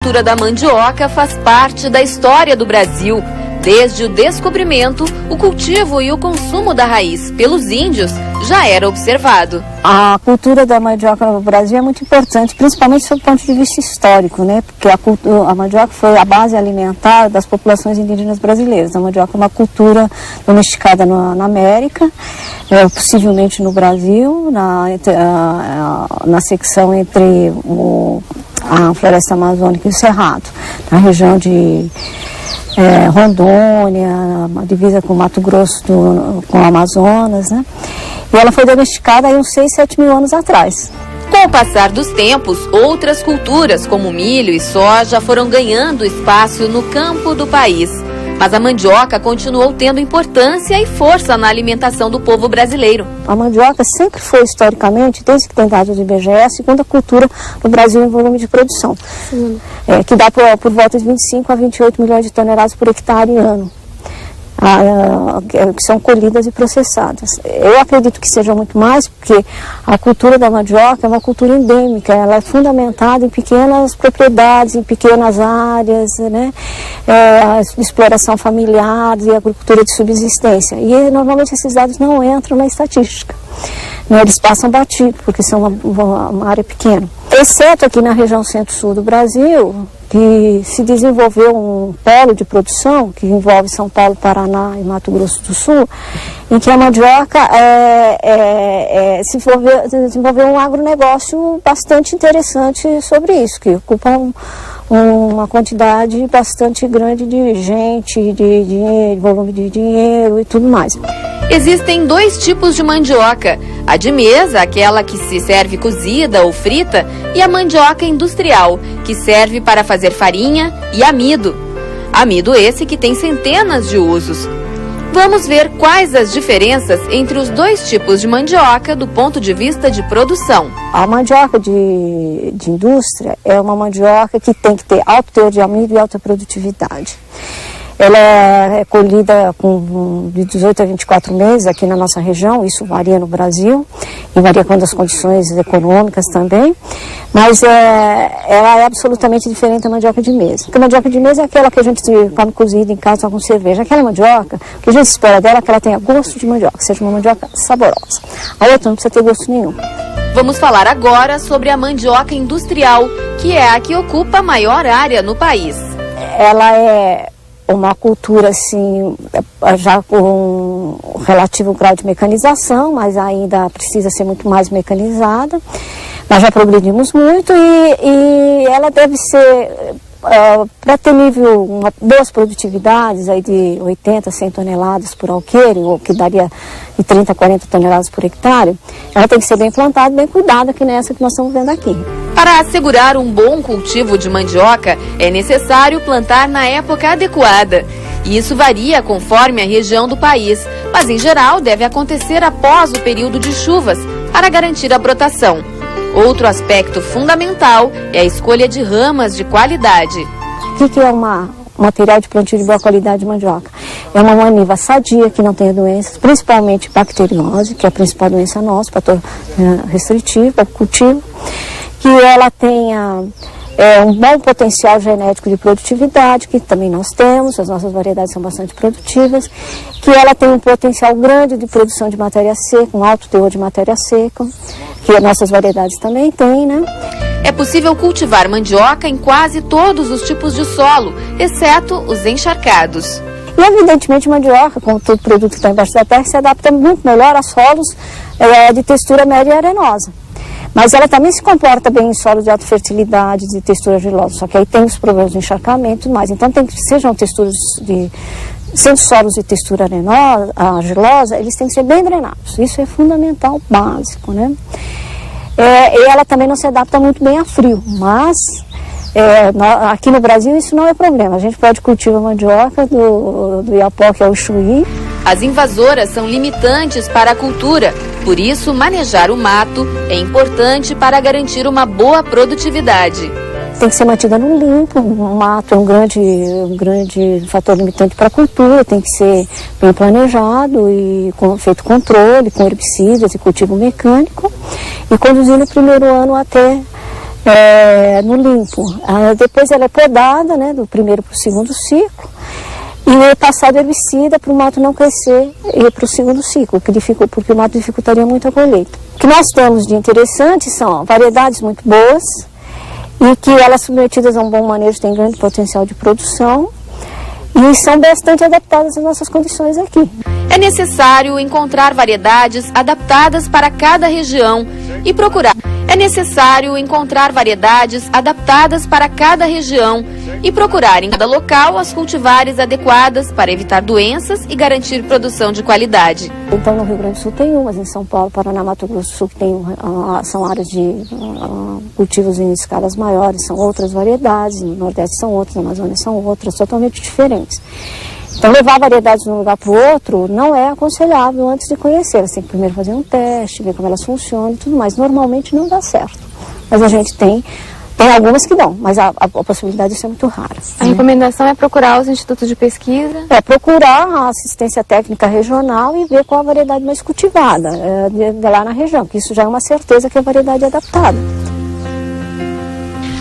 cultura da mandioca faz parte da história do Brasil. Desde o descobrimento, o cultivo e o consumo da raiz pelos índios já era observado. A cultura da mandioca no Brasil é muito importante, principalmente sob o ponto de vista histórico, né? Porque a mandioca foi a base alimentar das populações indígenas brasileiras. A mandioca é uma cultura domesticada na América, possivelmente no Brasil, na secção entre a floresta amazônica e o Cerrado, na região de Rondônia, uma divisa com Mato Grosso, com o Amazonas, né? E ela foi domesticada aí uns 6, 7 mil anos atrás. Com o passar dos tempos, outras culturas, como milho e soja, foram ganhando espaço no campo do país. Mas a mandioca continuou tendo importância e força na alimentação do povo brasileiro. A mandioca sempre foi, historicamente, desde que tem dados do IBGE, a segunda cultura no Brasil em volume de produção, que dá por volta de 25 a 28 milhões de toneladas por hectare ano, que são colhidas e processadas. Eu acredito que seja muito mais, porque a cultura da mandioca é uma cultura endêmica, ela é fundamentada em pequenas propriedades, em pequenas áreas, né? A exploração familiar e a agricultura de subsistência. E normalmente esses dados não entram na estatística, né? Eles passam batido, porque são uma área pequena. Exceto aqui na região centro-sul do Brasil, que se desenvolveu um polo de produção, que envolve São Paulo, Paraná e Mato Grosso do Sul, em que a mandioca se desenvolveu um agronegócio bastante interessante sobre isso, que ocupa uma quantidade bastante grande de gente, de volume de dinheiro e tudo mais. Existem dois tipos de mandioca, a de mesa, aquela que se serve cozida ou frita, e a mandioca industrial, que serve para fazer farinha e amido. Amido esse que tem centenas de usos. Vamos ver quais as diferenças entre os dois tipos de mandioca do ponto de vista de produção. A mandioca de indústria é uma mandioca que tem que ter alto teor de amido e alta produtividade. Ela é colhida de 18 a 24 meses aqui na nossa região, isso varia no Brasil, e varia com as condições econômicas também, mas ela é absolutamente diferente da mandioca de mesa. Porque a mandioca de mesa é aquela que a gente come cozida em casa com cerveja. Aquela mandioca, o que a gente espera dela é que ela tenha gosto de mandioca, seja uma mandioca saborosa. A outra não precisa ter gosto nenhum. Vamos falar agora sobre a mandioca industrial, que é a que ocupa a maior área no país. Ela é uma cultura assim, já com um relativo grau de mecanização, mas ainda precisa ser muito mais mecanizada. Nós já progredimos muito e ela deve ser, para ter boas produtividades aí de 80 a 100 toneladas por alqueire, ou que daria de 30 a 40 toneladas por hectare, ela tem que ser bem plantada, bem cuidada, que nem essa que nós estamos vendo aqui. Para assegurar um bom cultivo de mandioca, é necessário plantar na época adequada. E isso varia conforme a região do país, mas em geral deve acontecer após o período de chuvas, para garantir a brotação. Outro aspecto fundamental é a escolha de ramas de qualidade. O que é um material de plantio de boa qualidade de mandioca? É uma maniva sadia, que não tenha doenças, principalmente bacteriose, que é a principal doença nossa, fator restritivo para o cultivo, que ela tenha um bom potencial genético de produtividade, que também nós temos, as nossas variedades são bastante produtivas, que ela tem um potencial grande de produção de matéria seca, um alto teor de matéria seca, que as nossas variedades também têm, né? É possível cultivar mandioca em quase todos os tipos de solo, exceto os encharcados. E evidentemente mandioca, como todo produto que está embaixo da terra, se adapta muito melhor a solos de textura média e arenosa. Mas ela também se comporta bem em solos de alta fertilidade, de textura argilosa, só que aí tem os problemas de encharcamento e mais. Então, sejam texturas sendo solos de textura argilosa, eles têm que ser bem drenados. Isso é fundamental, básico, né? E ela também não se adapta muito bem a frio, mas aqui no Brasil isso não é problema. A gente pode cultivar mandioca do Iapoque ao Chuí. As invasoras são limitantes para a cultura, por isso manejar o mato é importante para garantir uma boa produtividade. Tem que ser mantida no limpo, o mato é um grande fator limitante para a cultura, tem que ser bem planejado e feito controle com herbicidas e cultivo mecânico e conduzir no primeiro ano até no limpo. Depois ela é podada, né, do primeiro para o segundo ciclo, e é passado herbicida para o mato não crescer e para o segundo ciclo, porque o mato dificultaria muito a colheita. O que nós temos de interessante são variedades muito boas e que elas submetidas a um bom manejo têm grande potencial de produção e são bastante adaptadas às nossas condições aqui. É necessário encontrar variedades adaptadas para cada região e procurar. É necessário encontrar variedades adaptadas para cada região e procurar em cada local as cultivares adequadas para evitar doenças e garantir produção de qualidade. Então no Rio Grande do Sul tem umas, em São Paulo, Paraná, Mato Grosso do Sul, que tem, são áreas de cultivos em escalas maiores, são outras variedades, no Nordeste são outras, na Amazônia são outras, totalmente diferentes. Então levar variedades de um lugar para o outro não é aconselhável antes de conhecer. Você tem que primeiro fazer um teste, ver como elas funcionam e tudo mais. Normalmente não dá certo. Mas a gente tem algumas que dão, mas a possibilidade disso é muito rara. A recomendação é procurar os institutos de pesquisa? É procurar a assistência técnica regional e ver qual a variedade mais cultivada de lá na região, que isso já é uma certeza que a variedade é adaptada.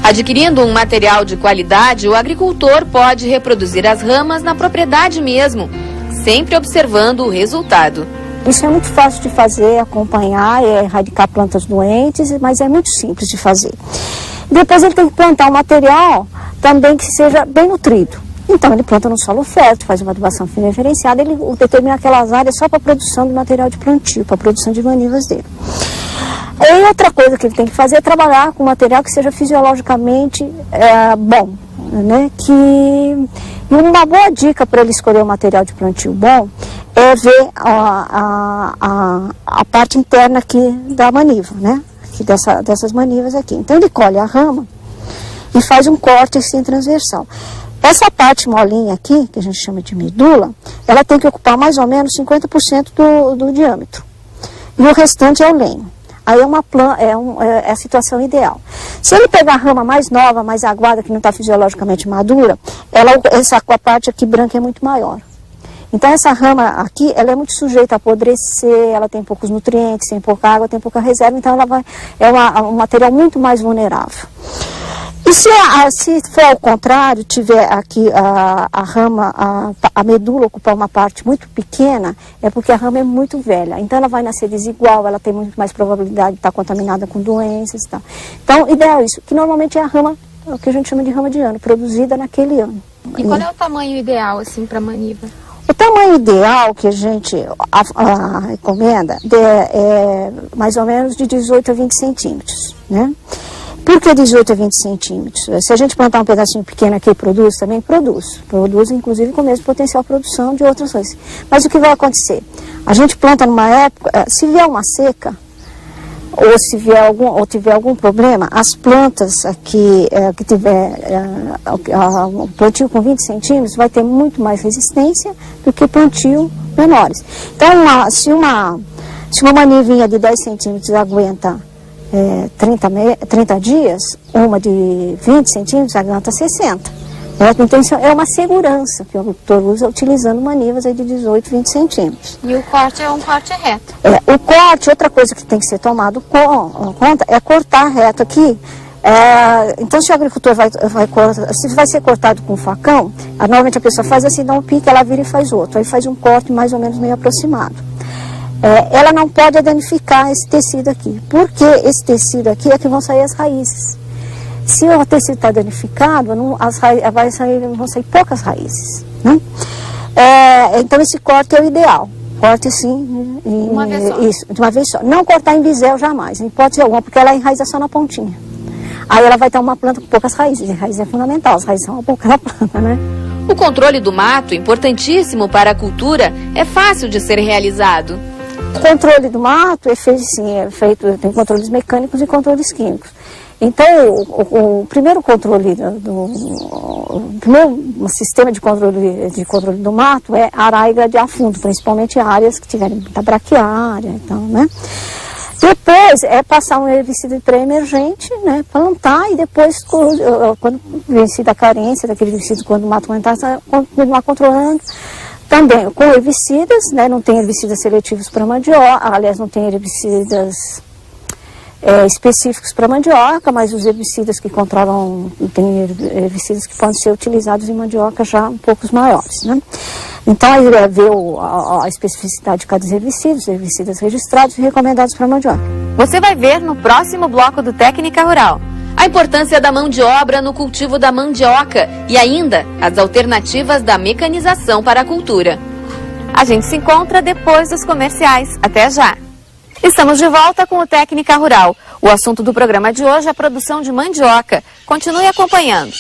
Adquirindo um material de qualidade, o agricultor pode reproduzir as ramas na propriedade mesmo, sempre observando o resultado. Isso é muito fácil de fazer, acompanhar, erradicar plantas doentes, mas é muito simples de fazer. Depois ele tem que plantar um material também que seja bem nutrido. Então ele planta no solo fértil, faz uma adubação fina diferenciada, ele determina aquelas áreas só para a produção do material de plantio, para a produção de manivas dele. E outra coisa que ele tem que fazer é trabalhar com material que seja fisiologicamente bom, né? E uma boa dica para ele escolher um material de plantio bom é ver a parte interna aqui da maniva, né? Aqui dessas manivas aqui. Então ele colhe a rama e faz um corte assim transversal. Essa parte molinha aqui, que a gente chama de medula, ela tem que ocupar mais ou menos 50% do diâmetro. E o restante é o lenho. Aí é a situação ideal. Se ele pegar a rama mais nova, mais aguada, que não está fisiologicamente madura, a parte aqui branca é muito maior. Então essa rama aqui, ela é muito sujeita a apodrecer, ela tem poucos nutrientes, tem pouca água, tem pouca reserva, então é um material muito mais vulnerável. E se for ao contrário, tiver aqui a rama, a medula ocupar uma parte muito pequena, é porque a rama é muito velha. Então ela vai nascer desigual, ela tem muito mais probabilidade de estar contaminada com doenças e tal. Então, o ideal é isso, que normalmente é a rama, o que a gente chama de rama de ano, produzida naquele ano. E qual é o tamanho ideal, assim, para a maniva? O tamanho ideal que a gente recomenda é mais ou menos de 18 a 20 centímetros, né? Por que 18 a 20 centímetros? Se a gente plantar um pedacinho pequeno aqui, produz, também produz. Produz, inclusive, com o mesmo potencial de produção de outras coisas. Mas o que vai acontecer? A gente planta numa época, se vier uma seca, ou se vier tiver algum problema, as plantas aqui, que tiver um plantio com 20 centímetros, vai ter muito mais resistência do que plantio menores. Então, se uma manivinha de 10 centímetros aguenta 30 dias, uma de 20 centímetros aguenta 60. Então isso é uma segurança que o agricultor usa utilizando manivas de 18, 20 centímetros. E o corte é um corte reto? O corte, outra coisa que tem que ser tomado conta é cortar reto aqui. Então se o agricultor se vai ser cortado com facão, normalmente a pessoa faz assim, dá um pique, ela vira e faz outro. Aí faz um corte mais ou menos meio aproximado. Ela não pode danificar esse tecido aqui, porque esse tecido aqui é que vão sair as raízes. Se o tecido está danificado, vão sair poucas raízes, né? Então esse corte é o ideal. Corte sim, uma vez só. Isso, de uma vez só. Não cortar em bisel jamais, em hipótese alguma, porque ela enraiza só na pontinha. Aí ela vai ter uma planta com poucas raízes, e raiz é fundamental, as raízes são a boca da planta, né? O controle do mato, importantíssimo para a cultura, é fácil de ser realizado. O controle do mato é feito, tem controles mecânicos e controles químicos. Então, o primeiro controle, o primeiro sistema de controle do mato é arar e gradear fundo, principalmente áreas que tiverem muita braquiária, então, né? Depois é passar um herbicida pré-emergente, né? Plantar e depois, quando vencida a carência daquele herbicida, quando o mato aumentar, continuar controlando. Também com herbicidas, né? Não tem herbicidas seletivos para mandioca, aliás, não tem herbicidas específicos para mandioca, mas os herbicidas que controlam, tem herbicidas que podem ser utilizados em mandioca já um pouco maiores, né? Então aí vê a especificidade de cada herbicida, os herbicidas registrados e recomendados para mandioca. Você vai ver no próximo bloco do Técnica Rural a importância da mão de obra no cultivo da mandioca e ainda as alternativas da mecanização para a cultura. A gente se encontra depois dos comerciais. Até já! Estamos de volta com o Técnica Rural. O assunto do programa de hoje é a produção de mandioca. Continue acompanhando.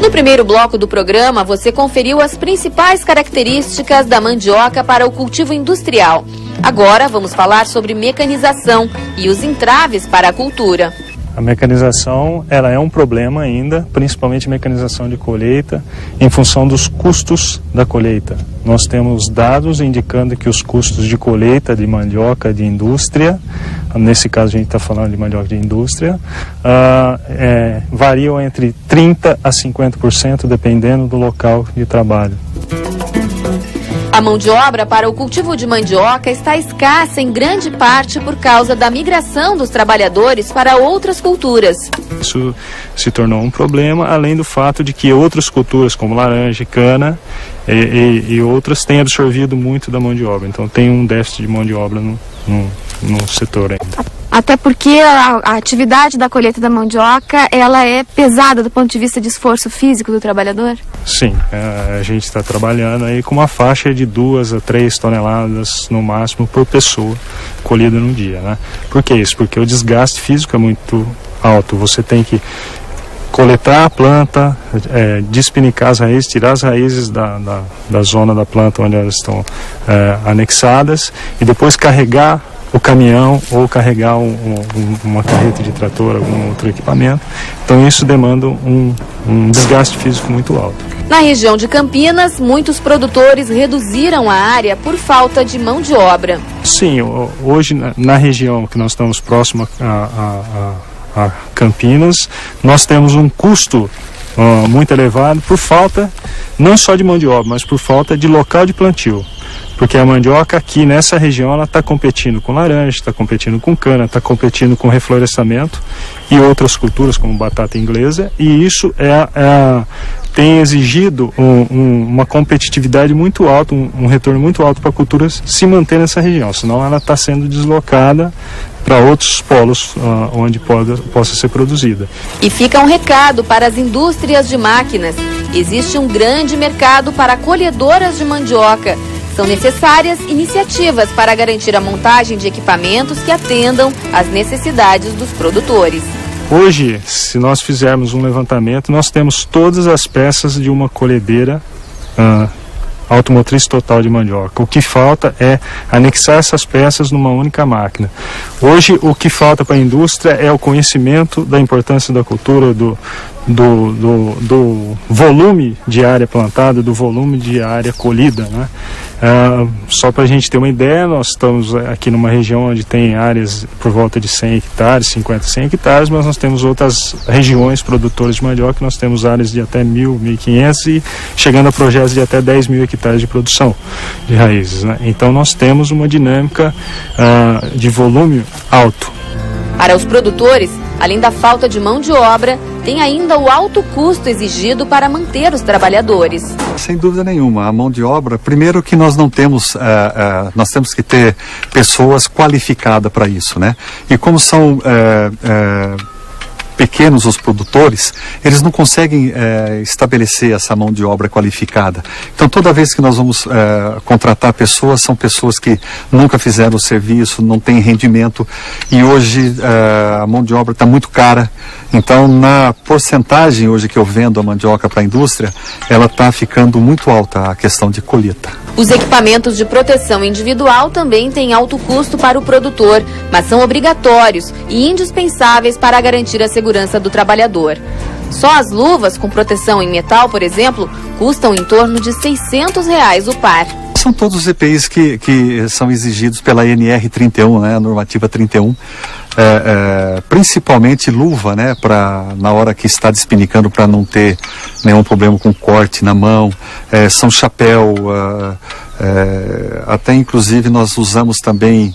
No primeiro bloco do programa, você conferiu as principais características da mandioca para o cultivo industrial. Agora vamos falar sobre mecanização e os entraves para a cultura. A mecanização, ela é um problema ainda, principalmente a mecanização de colheita, em função dos custos da colheita. Nós temos dados indicando que os custos de colheita de mandioca de indústria, nesse caso a gente está falando de mandioca de indústria, variam entre 30% a 50%, dependendo do local de trabalho. A mão de obra para o cultivo de mandioca está escassa em grande parte por causa da migração dos trabalhadores para outras culturas. Isso se tornou um problema, além do fato de que outras culturas, como laranja, cana e outras, têm absorvido muito da mão de obra. Então tem um déficit de mão de obra no setor ainda. Até porque a atividade da colheita da mandioca, ela é pesada do ponto de vista de esforço físico do trabalhador? Sim, a gente está trabalhando aí com uma faixa de 2 a 3 toneladas no máximo por pessoa colhida no dia, né? Por que isso? Porque o desgaste físico é muito alto. Você tem que coletar a planta, despinicar as raízes, tirar as raízes da zona da planta onde elas estão anexadas e depois carregar o caminhão ou carregar uma carreta de trator, algum outro equipamento. Então isso demanda um desgaste físico muito alto. Na região de Campinas, muitos produtores reduziram a área por falta de mão de obra. Sim, hoje na região que nós estamos próximo a Campinas, nós temos um custo muito elevado por falta não só de mão de obra, mas por falta de local de plantio. Porque a mandioca aqui nessa região, ela está competindo com laranja, está competindo com cana, está competindo com reflorestamento e outras culturas como batata inglesa, e isso tem exigido uma competitividade muito alta, um retorno muito alto para a cultura se manter nessa região, senão ela está sendo deslocada para outros polos onde possa ser produzida. E fica um recado para as indústrias de máquinas. Existe um grande mercado para colhedoras de mandioca. São necessárias iniciativas para garantir a montagem de equipamentos que atendam às necessidades dos produtores. Hoje, se nós fizermos um levantamento, nós temos todas as peças de uma colhedeira automotriz total de mandioca. O que falta é anexar essas peças numa única máquina. Hoje, o que falta para a indústria é o conhecimento da importância da cultura, do volume de área plantada, do volume de área colhida, né? Só para a gente ter uma ideia, nós estamos aqui numa região onde tem áreas por volta de 100 hectares, 50, 100 hectares, mas nós temos outras regiões produtoras de mandioca, nós temos áreas de até 1.000, 1.500 e chegando a projetos de até 10.000 hectares de produção de raízes, né? Então nós temos uma dinâmica de volume alto. Para os produtores, além da falta de mão de obra, tem ainda o alto custo exigido para manter os trabalhadores. Sem dúvida nenhuma, a mão de obra, primeiro que nós não temos, nós temos que ter pessoas qualificadas para isso, né? E como são pequenos os produtores, eles não conseguem estabelecer essa mão de obra qualificada. Então toda vez que nós vamos contratar pessoas, são pessoas que nunca fizeram o serviço, não têm rendimento, e hoje a mão de obra está muito cara. Então na porcentagem hoje que eu vendo a mandioca para a indústria, ela está ficando muito alta a questão de colheita. Os equipamentos de proteção individual também têm alto custo para o produtor, mas são obrigatórios e indispensáveis para garantir a segurança do trabalhador. Só as luvas com proteção em metal, por exemplo, custam em torno de R$ 600 o par. São todos os EPIs que são exigidos pela NR31, né, a normativa 31. Principalmente luva, né, na hora que está despinicando, para não ter nenhum problema com corte na mão, são chapéu, até inclusive nós usamos também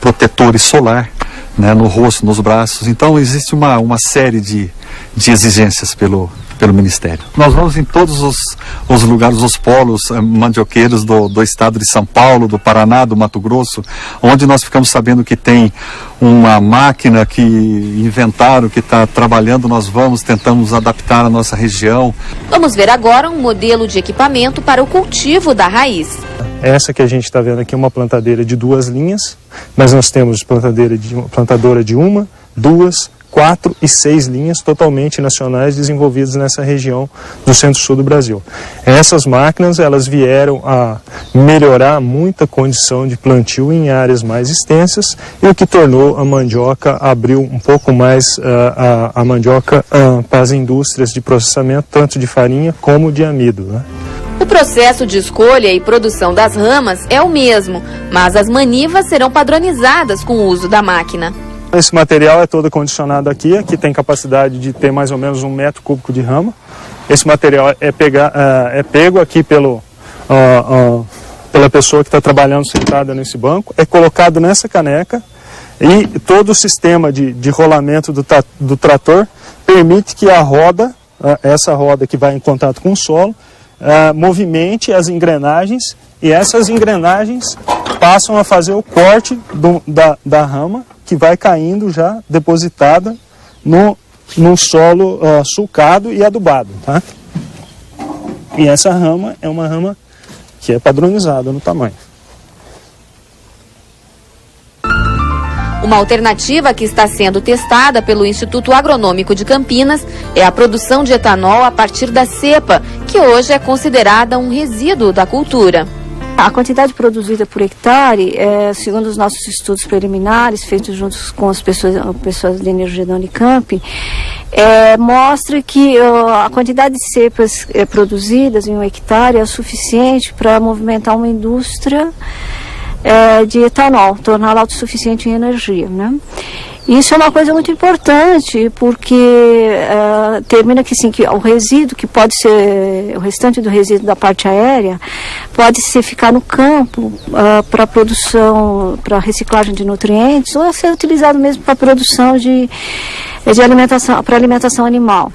protetores solar, né, no rosto, nos braços. Então existe uma série de exigências pelo Ministério. Nós vamos em todos os lugares, os polos mandioqueiros do estado de São Paulo, do Paraná, do Mato Grosso, onde nós ficamos sabendo que tem uma máquina que inventaram, que está trabalhando, nós tentamos adaptar a nossa região. Vamos ver agora um modelo de equipamento para o cultivo da raiz. Essa que a gente está vendo aqui é uma plantadeira de 2 linhas, mas nós temos plantadora de 1, 2, 4 e 6 linhas totalmente nacionais desenvolvidas nessa região do centro-sul do Brasil. Essas máquinas, elas vieram a melhorar muita condição de plantio em áreas mais extensas, e o que tornou a mandioca, abriu um pouco mais a mandioca para as indústrias de processamento, tanto de farinha como de amido, né? O processo de escolha e produção das ramas é o mesmo, mas as manivas serão padronizadas com o uso da máquina. Esse material é todo condicionado aqui tem capacidade de ter mais ou menos 1 metro cúbico de rama. Esse material é pego aqui pela pessoa que está trabalhando sentada nesse banco, é colocado nessa caneca, e todo o sistema de rolamento do trator permite que a roda, essa roda que vai em contato com o solo, movimente as engrenagens, e essas engrenagens passam a fazer o corte da rama, que vai caindo já depositada no solo sulcado e adubado, tá? E essa rama é uma rama que é padronizada no tamanho. Uma alternativa que está sendo testada pelo Instituto Agronômico de Campinas é a produção de etanol a partir da cepa, que hoje é considerada um resíduo da cultura. A quantidade produzida por hectare, segundo os nossos estudos preliminares, feitos juntos com as pessoas de energia da Unicamp, mostra que a quantidade de cepas produzidas em 1 hectare é suficiente para movimentar uma indústria de etanol, torná-la autossuficiente em energia, né? Isso é uma coisa muito importante, porque termina que, sim, que o resíduo, que pode ser o restante do resíduo da parte aérea, pode ficar no campo para produção, para reciclagem de nutrientes, ou ser utilizado mesmo para produção de alimentação, para alimentação animal.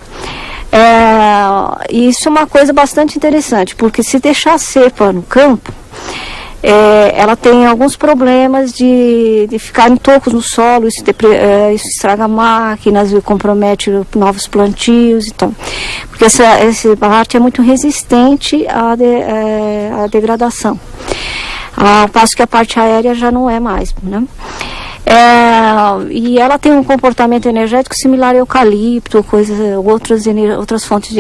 E isso é uma coisa bastante interessante, porque se deixar a cepa no campo, ela tem alguns problemas de ficar em tocos no solo, isso estraga máquinas e compromete novos plantios, então, porque essa parte é muito resistente à degradação, ao passo que a parte aérea já não é mais, né? E ela tem um comportamento energético similar ao eucalipto, outras fontes de